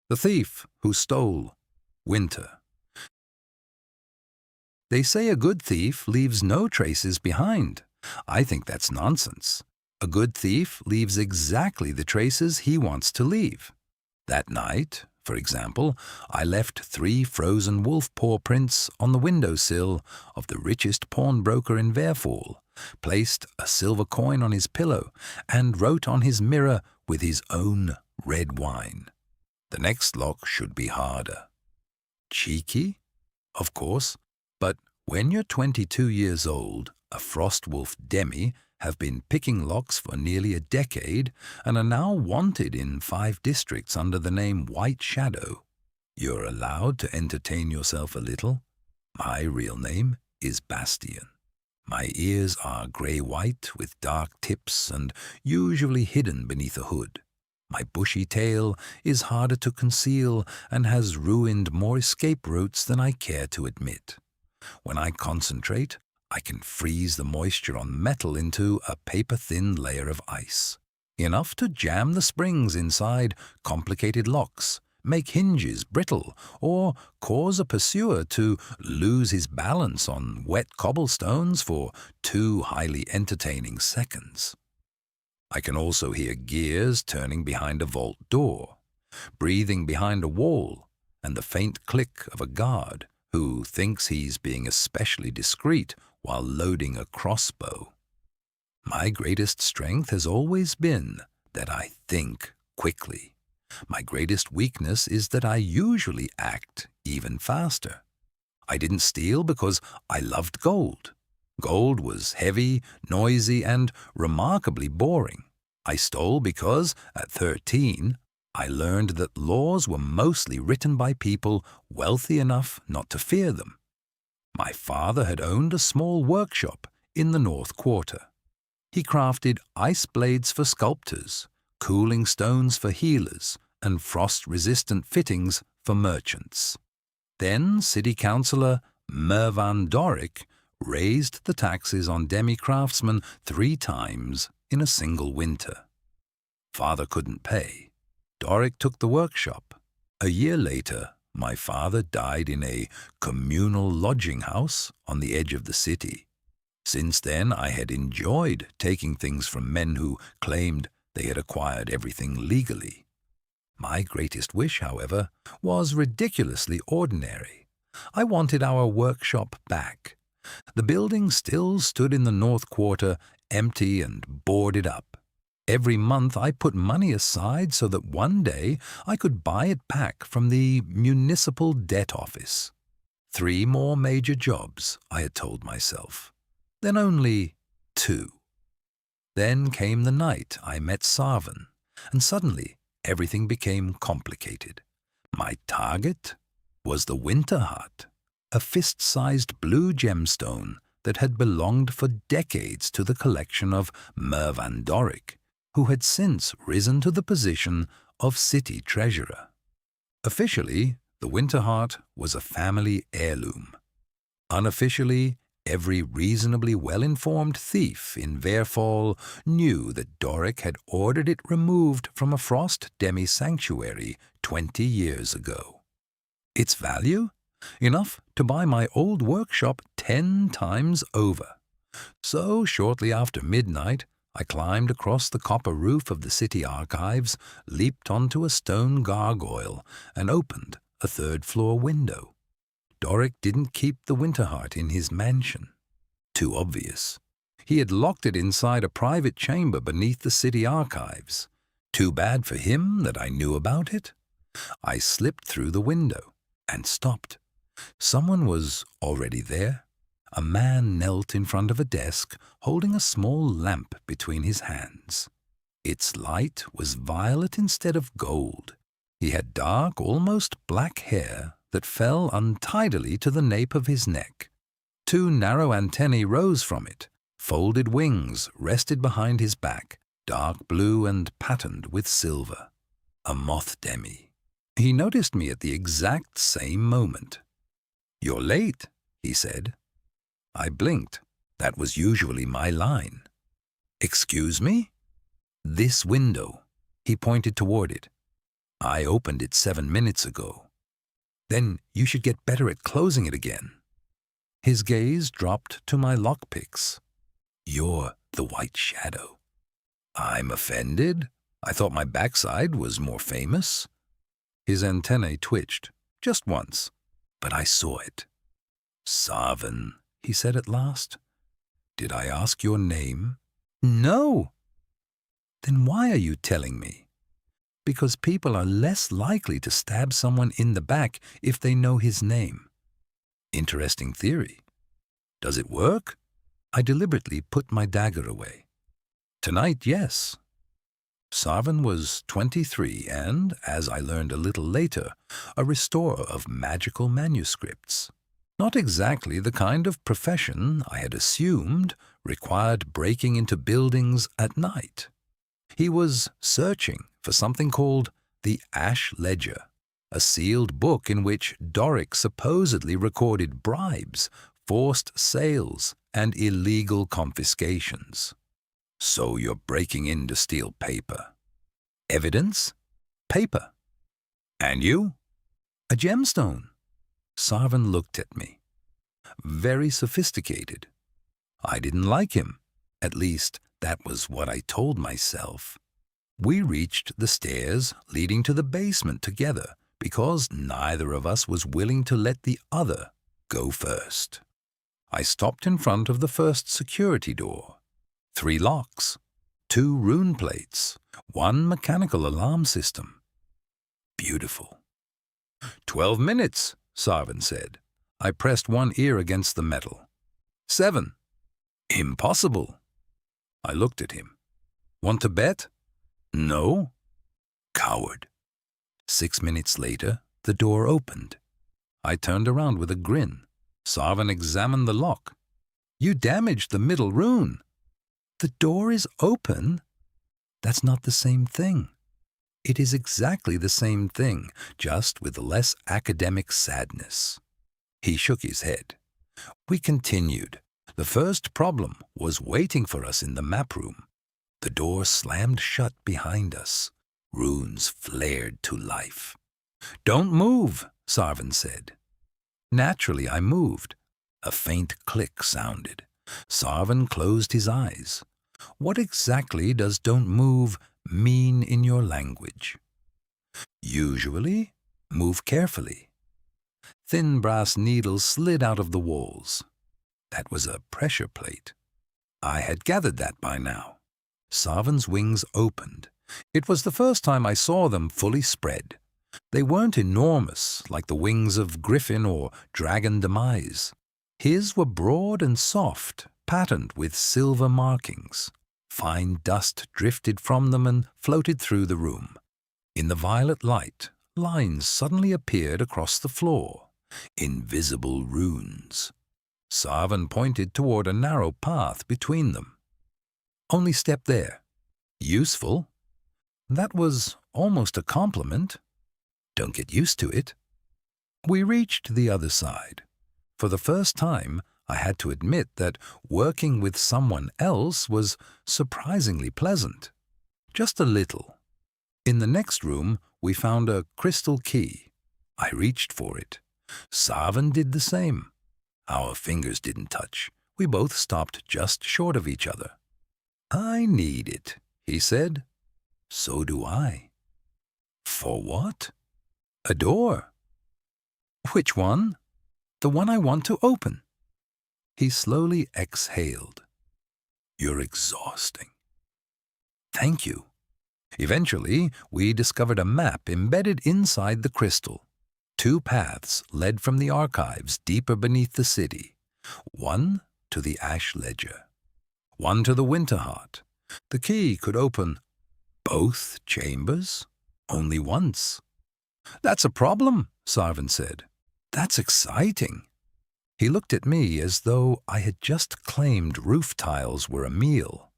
The Thief Who Stole Winter. They say a good thief leaves no traces behind. I think that's nonsense. A good thief leaves exactly the traces he wants to leave. That night, for example, I left 3 frozen wolf paw prints on the windowsill of the richest pawnbroker in Veyrfall, placed a silver coin on his pillow, and wrote on his mirror with his own red wine. The next lock should be harder. Cheeky? Of course, but when you're 22 years old, a Frostwolf demi, have been picking locks for nearly a decade and are now wanted in 5 districts under the name White Shadow, you're allowed to entertain yourself a little. My real name is Bastian. My ears are grey-white with dark tips and usually hidden beneath a hood. My bushy tail is harder to conceal and has ruined more escape routes than I care to admit. When I concentrate, I can freeze the moisture on metal into a paper-thin layer of ice, enough to jam the springs inside complicated locks, make hinges brittle, or cause a pursuer to lose his balance on wet cobblestones for 2 highly entertaining seconds. I can also hear gears turning behind a vault door, breathing behind a wall, and the faint click of a guard who thinks he's being especially discreet while loading a crossbow. My greatest strength has always been that I think quickly. My greatest weakness is that I usually act even faster. I didn't steal because I loved gold. Gold was heavy, noisy, and remarkably boring. I stole because, at 13, I learned that laws were mostly written by people wealthy enough not to fear them. My father had owned a small workshop in the North Quarter. He crafted ice blades for sculptors, cooling stones for healers, and frost-resistant fittings for merchants. Then City Councillor Mervan Dorrick raised the taxes on demi-craftsmen 3 times in a single winter. Father couldn't pay. Dorrick took the workshop. A year later, my father died in a communal lodging house on the edge of the city. Since then, I had enjoyed taking things from men who claimed they had acquired everything legally. My greatest wish, however, was ridiculously ordinary. I wanted our workshop back. The building still stood in the North Quarter, empty and boarded up. Every month I put money aside so that one day I could buy it back from the municipal debt office. 3 more major jobs, I had told myself. Then only 2. Then came the night I met Sarven, and suddenly everything became complicated. My target was the Winterheart, a fist-sized blue gemstone that had belonged for decades to the collection of Mervan Dorrick, who had since risen to the position of city treasurer. Officially, the Winterheart was a family heirloom. Unofficially, every reasonably well-informed thief in Veyrfall knew that Dorrick had ordered it removed from a frost demi-sanctuary 20 years ago. Its value? Enough to buy my old workshop 10 times over. So, shortly after midnight, I climbed across the copper roof of the city archives, leaped onto a stone gargoyle, and opened a 3rd-floor window. Dorrick didn't keep the Winterheart in his mansion. Too obvious. He had locked it inside a private chamber beneath the city archives. Too bad for him that I knew about it. I slipped through the window and stopped. Someone was already there. A man knelt in front of a desk, holding a small lamp between his hands. Its light was violet instead of gold. He had dark, almost black hair that fell untidily to the nape of his neck. 2 narrow antennae rose from it. Folded wings rested behind his back, dark blue and patterned with silver. A moth demi. He noticed me at the exact same moment. "You're late," he said. I blinked. That was usually my line. "Excuse me?" "This window." He pointed toward it. I opened it 7 minutes ago. Then you should get better at closing it again. His gaze dropped to my lockpicks. You're the White Shadow. I'm offended. I thought my backside was more famous. His antennae twitched, just once, but I saw it. Sarven, he said at last. Did I ask your name? No. Then why are you telling me? Because people are less likely to stab someone in the back if they know his name. Interesting theory. Does it work? I deliberately put my dagger away. Tonight, yes. Sarven was 23 and, as I learned a little later, a restorer of magical manuscripts. Not exactly the kind of profession I had assumed required breaking into buildings at night. He was searching for something called the Ash Ledger, a sealed book in which Dorrick supposedly recorded bribes, forced sales, and illegal confiscations. So you're breaking in to steal paper. Evidence? Paper. And you? A gemstone. Sarven looked at me. Very sophisticated. I didn't like him. At least, that was what I told myself. We reached the stairs leading to the basement together because neither of us was willing to let the other go first. I stopped in front of the first security door. 3 locks, 2 rune plates, 1 mechanical alarm system. Beautiful. 12 minutes, Sarven said. I pressed one ear against the metal. 7. Impossible. I looked at him. Want to bet? No. Coward. 6 minutes later, the door opened. I turned around with a grin. Sarven examined the lock. You damaged the middle rune. The door is open. That's not the same thing. It is exactly the same thing, just with less academic sadness. He shook his head. We continued. The first problem was waiting for us in the map room. The door slammed shut behind us. Runes flared to life. Don't move, Sarven said. Naturally, I moved. A faint click sounded. Sarven closed his eyes. What exactly does "don't move" mean in your language? Usually, move carefully. Thin brass needles slid out of the walls. That was a pressure plate. I had gathered that by now. Sarven's wings opened. It was the first time I saw them fully spread. They weren't enormous like the wings of griffin or dragon demise. His were broad and soft, patterned with silver markings. Fine dust drifted from them and floated through the room. In the violet light, lines suddenly appeared across the floor. Invisible runes. Sarven pointed toward a narrow path between them. Only step there. Useful. That was almost a compliment. Don't get used to it. We reached the other side. For the first time, I had to admit that working with someone else was surprisingly pleasant. Just a little. In the next room, we found a crystal key. I reached for it. Sarven did the same. Our fingers didn't touch. We both stopped just short of each other. I need it, he said. So do I. For what? A door. Which one? The one I want to open. He slowly exhaled. You're exhausting. Thank you. Eventually, we discovered a map embedded inside the crystal. 2 paths led from the archives deeper beneath the city. One to the Ash Ledger. One to the Winterheart. The key could open both chambers only once. That's a problem, Sarven said. That's exciting. He looked at me as though I had just claimed roof tiles were a meal.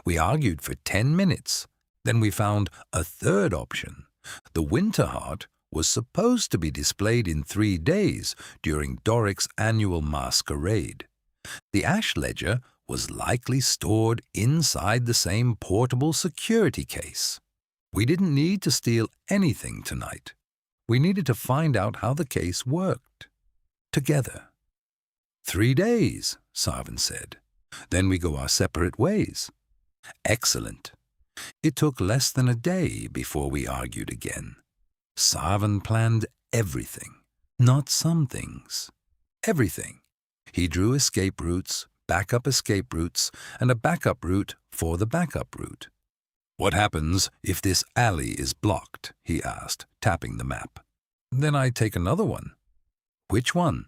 We argued for 10 minutes. Then we found a third option. The Winterheart was supposed to be displayed in 3 days during Dorrick's annual masquerade. The Ash Ledger was likely stored inside the same portable security case. We didn't need to steal anything tonight. We needed to find out how the case worked. Together. 3 days, Sarven said. Then we go our separate ways. Excellent. It took less than a day before we argued again. Sarven planned everything, not some things. Everything. He drew escape routes, backup escape routes, and a backup route for the backup route. What happens if this alley is blocked? He asked, tapping the map. Then I take another one. Which one?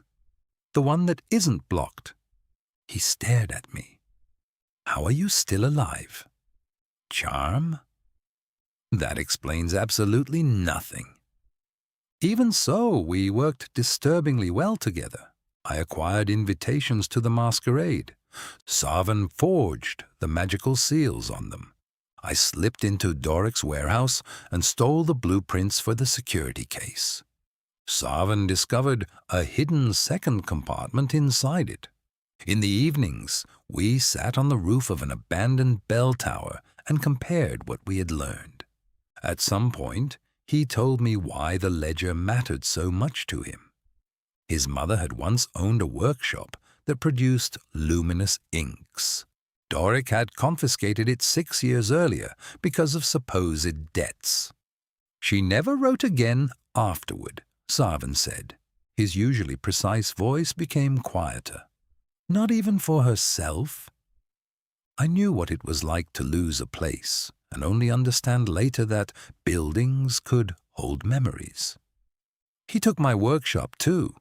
The one that isn't blocked. He stared at me. How are you still alive? Charm? That explains absolutely nothing. Even so, we worked disturbingly well together. I acquired invitations to the masquerade. Sarven forged the magical seals on them. I slipped into Dorrick's warehouse and stole the blueprints for the security case. Sarven discovered a hidden second compartment inside it. In the evenings, we sat on the roof of an abandoned bell tower and compared what we had learned. At some point, he told me why the ledger mattered so much to him. His mother had once owned a workshop that produced luminous inks. Dorrick had confiscated it 6 years earlier because of supposed debts. She never wrote again afterward, Sarven said. His usually precise voice became quieter. Not even for herself. I knew what it was like to lose a place, and only understand later that buildings could hold memories. He took my workshop too.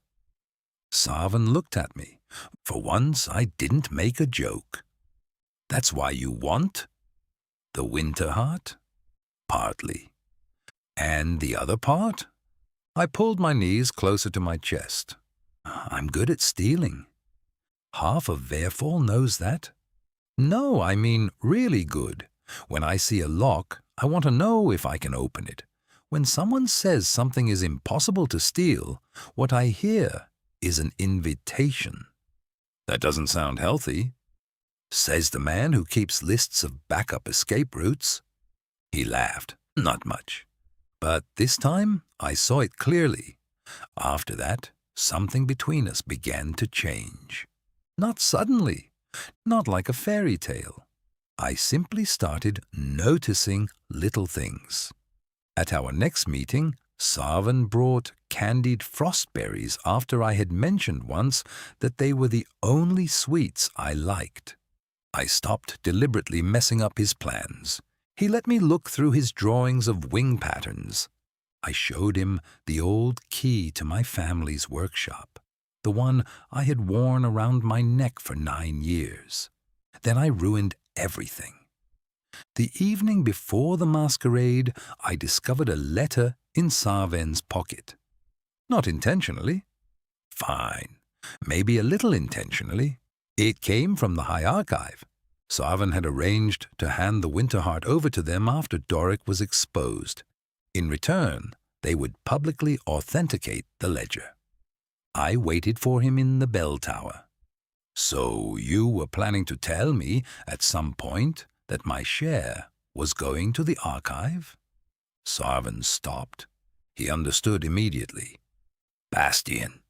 Sarven looked at me. For once, I didn't make a joke. That's why you want the Winterheart? Partly. And the other part? I pulled my knees closer to my chest. I'm good at stealing. Half of Veyrfall knows that. No, I mean really good. When I see a lock, I want to know if I can open it. When someone says something is impossible to steal, what I hear is an invitation. That doesn't sound healthy, says the man who keeps lists of backup escape routes. He laughed. Not much. But this time, I saw it clearly. After that, something between us began to change. Not suddenly, not like a fairy tale. I simply started noticing little things. At our next meeting, Sarven brought candied frostberries after I had mentioned once that they were the only sweets I liked. I stopped deliberately messing up his plans. He let me look through his drawings of wing patterns. I showed him the old key to my family's workshop, the one I had worn around my neck for 9 years. Then I ruined everything. The evening before the masquerade, I discovered a letter in Sarven's pocket. Not intentionally. Fine. Maybe a little intentionally. It came from the High Archive. Sarven had arranged to hand the Winterheart over to them after Dorrick was exposed. In return, they would publicly authenticate the ledger. I waited for him in the bell tower. So you were planning to tell me at some point that my share was going to the archive? Sarven stopped. He understood immediately. Bastian.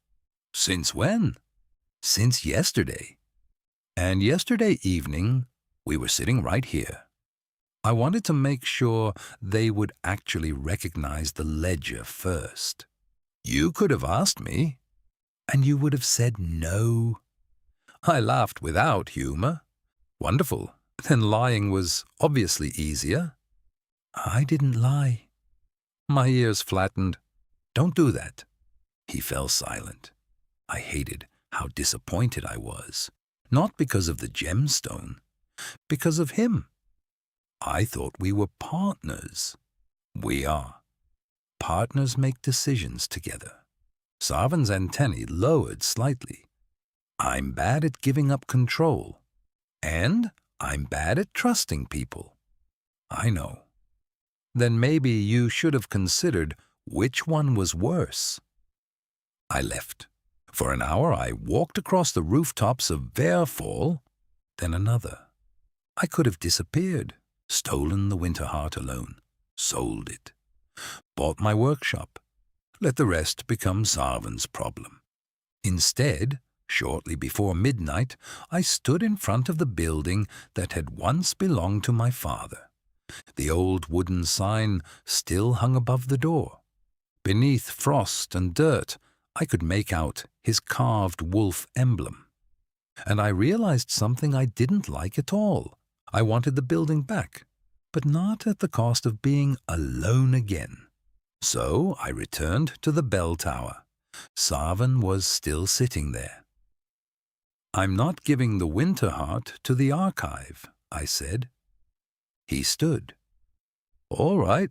Since when? Since yesterday. And yesterday evening, we were sitting right here. I wanted to make sure they would actually recognize the ledger first. You could have asked me, and you would have said no. I laughed without humor. Wonderful. Then lying was obviously easier. I didn't lie. My ears flattened. Don't do that. He fell silent. I hated how disappointed I was. Not because of the gemstone, because of him. I thought we were partners. We are. Partners make decisions together. Sarven's antennae lowered slightly. I'm bad at giving up control. And I'm bad at trusting people. I know. Then maybe you should have considered which one was worse. I left. For an hour I walked across the rooftops of Veyrfall, then another. I could have disappeared, stolen the Winterheart alone. sold it. Bought my workshop. Let the rest become Sarven's problem. Instead, shortly before midnight, I stood in front of the building that had once belonged to my father. The old wooden sign still hung above the door. Beneath frost and dirt, I could make out his carved wolf emblem. And I realized something I didn't like at all. I wanted the building back, but not at the cost of being alone again. So I returned to the bell tower. Sarven was still sitting there. "I'm not giving the Winterheart to the archive," I said. He stood. "All right,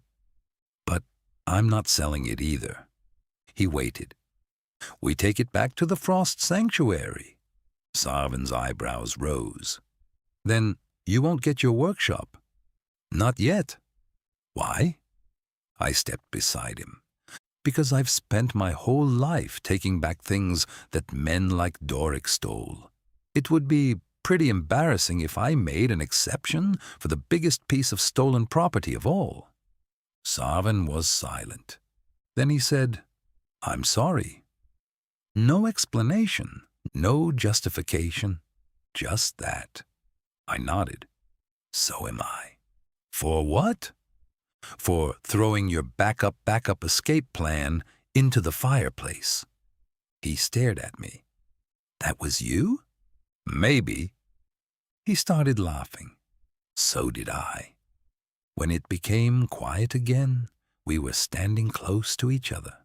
but I'm not selling it either." He waited. "We take it back to the Frost Sanctuary." Sarven's eyebrows rose. "Then you won't get your workshop." "Not yet." "Why?" I stepped beside him. "Because I've spent my whole life taking back things that men like Dorrick stole. It would be pretty embarrassing if I made an exception for the biggest piece of stolen property of all." Sarven was silent. Then he said, "I'm sorry." No explanation, no justification, just that. I nodded. "So am I." "For what?" "For throwing your backup escape plan into the fireplace." He stared at me. "That was you?" "Maybe." He started laughing. So did I. When it became quiet again, we were standing close to each other.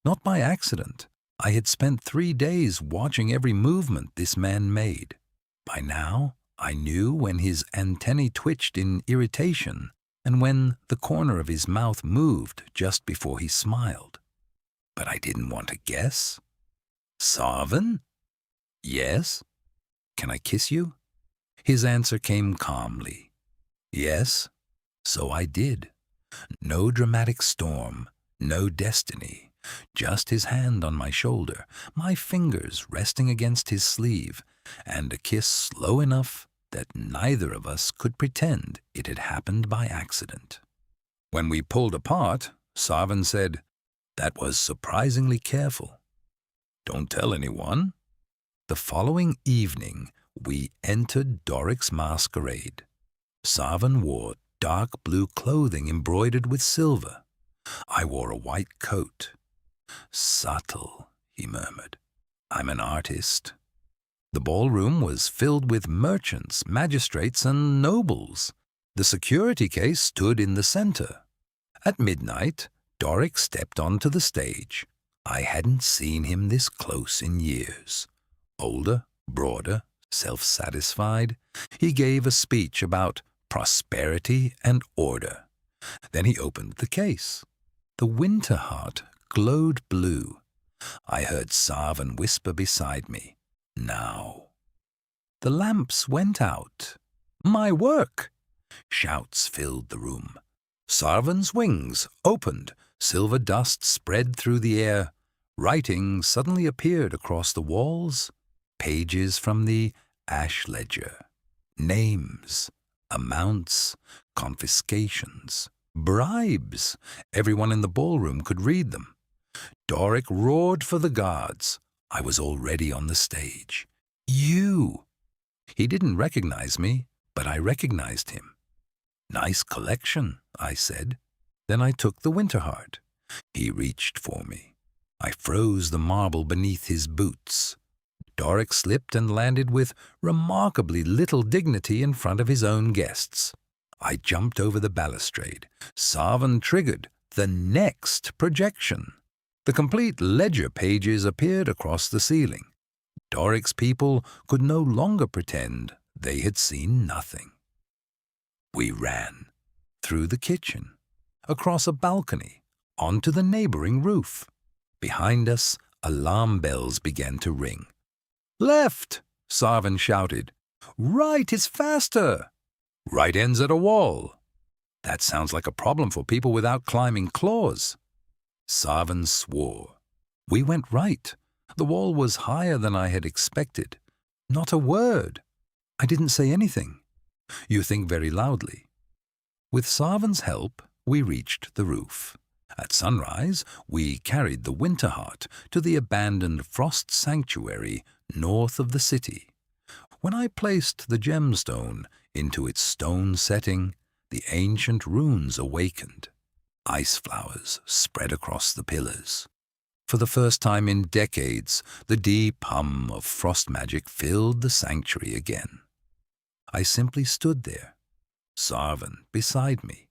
Not by accident. I had spent 3 days watching every movement this man made. By now, I knew when his antennae twitched in irritation and when the corner of his mouth moved just before he smiled. But I didn't want to guess. "Sarven?" "Yes." "Can I kiss you?" His answer came calmly. "Yes." So I did. No dramatic storm, no destiny, just his hand on my shoulder, my fingers resting against his sleeve, and a kiss slow enough that neither of us could pretend it had happened by accident. When we pulled apart, Sarven said, "That was surprisingly careful." "Don't tell anyone." The following evening, we entered Dorrick's masquerade. Sarven wore dark blue clothing embroidered with silver. I wore a white coat. "Subtle," he murmured. "I'm an artist." The ballroom was filled with merchants, magistrates, and nobles. The security case stood in the center. At midnight, Dorrick stepped onto the stage. I hadn't seen him this close in years. Older, broader, self-satisfied, he gave a speech about prosperity and order. Then he opened the case. The Winterheart glowed blue. I heard Sarven whisper beside me, "Now." The lamps went out. "My work!" Shouts filled the room. Sarven's wings opened. Silver dust spread through the air. Writing suddenly appeared across the walls. Pages from the ash ledger. Names, amounts, confiscations, bribes. Everyone in the ballroom could read them. Dorrick roared for the guards. I was already on the stage. "You!" He didn't recognize me, but I recognized him. "Nice collection," I said. Then I took the Winterheart. He reached for me. I froze the marble beneath his boots. Dorrick slipped and landed with remarkably little dignity in front of his own guests. I jumped over the balustrade. Sarven triggered the next projection. The complete ledger pages appeared across the ceiling. Dorrick's people could no longer pretend they had seen nothing. We ran through the kitchen, across a balcony, onto the neighboring roof. Behind us, alarm bells began to ring. "Left!" Sarven shouted. "Right is faster!" "Right ends at a wall." "That sounds like a problem for people without climbing claws." Sarven swore. We went right. The wall was higher than I had expected. Not a word. I didn't say anything. You think very loudly. With Sarven's help, We reached the roof. At sunrise, we carried the Winterheart to the abandoned frost sanctuary north of the city. When I placed the gemstone into its stone setting, the ancient runes awakened. Ice flowers spread across the pillars. For the first time in decades, the deep hum of frost magic filled the sanctuary again. I simply stood there, Sarven beside me.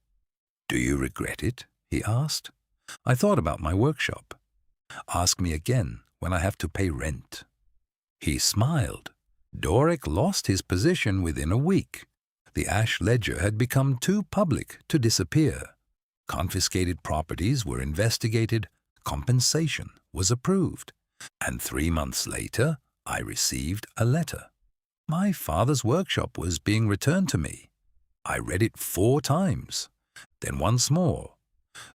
"Do you regret it?" he asked. I thought about my workshop. "Ask me again when I have to pay rent." He smiled. Dorrick lost his position within a week. The Ash Ledger had become too public to disappear. Confiscated properties were investigated, compensation was approved, and 3 months later I received a letter. My father's workshop was being returned to me. I read it 4 times, then once more.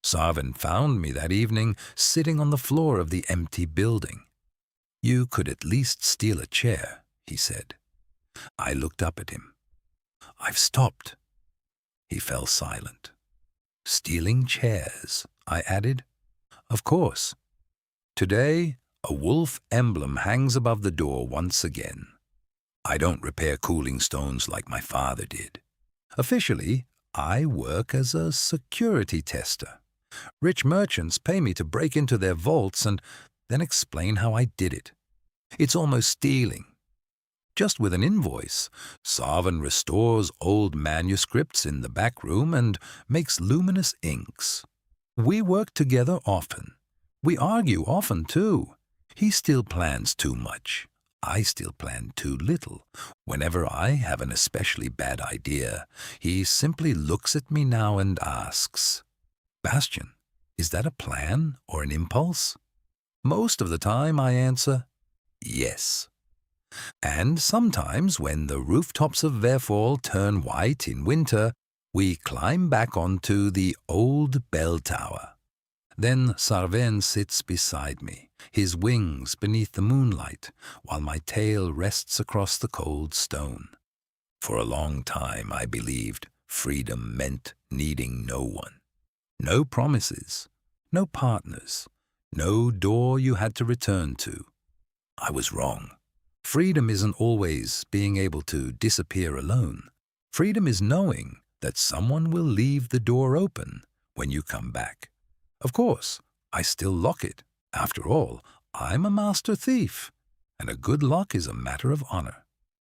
Sarven found me that evening sitting on the floor of the empty building. "You could at least steal a chair," he said. I looked up at him. "I've stopped." He fell silent. "Stealing chairs," I added. "Of course." Today, a wolf emblem hangs above the door once again. I don't repair cooling stones like my father did. Officially, I work as a security tester. Rich merchants pay me to break into their vaults and then explain how I did it. It's almost stealing. Just with an invoice, Sarven restores old manuscripts in the back room and makes luminous inks. We work together often. We argue often, too. He still plans too much. I still plan too little. Whenever I have an especially bad idea, he simply looks at me now and asks, "Bastian, is that a plan or an impulse?" Most of the time I answer, "Yes." And sometimes when the rooftops of Veyrfall turn white in winter, we climb back onto the old bell tower. Then Sarven sits beside me, his wings beneath the moonlight, while my tail rests across the cold stone. For a long time I believed freedom meant needing no one. No promises, no partners, no door you had to return to. I was wrong. Freedom isn't always being able to disappear alone. Freedom is knowing that someone will leave the door open when you come back. Of course, I still lock it. After all, I'm a master thief, and a good lock is a matter of honor.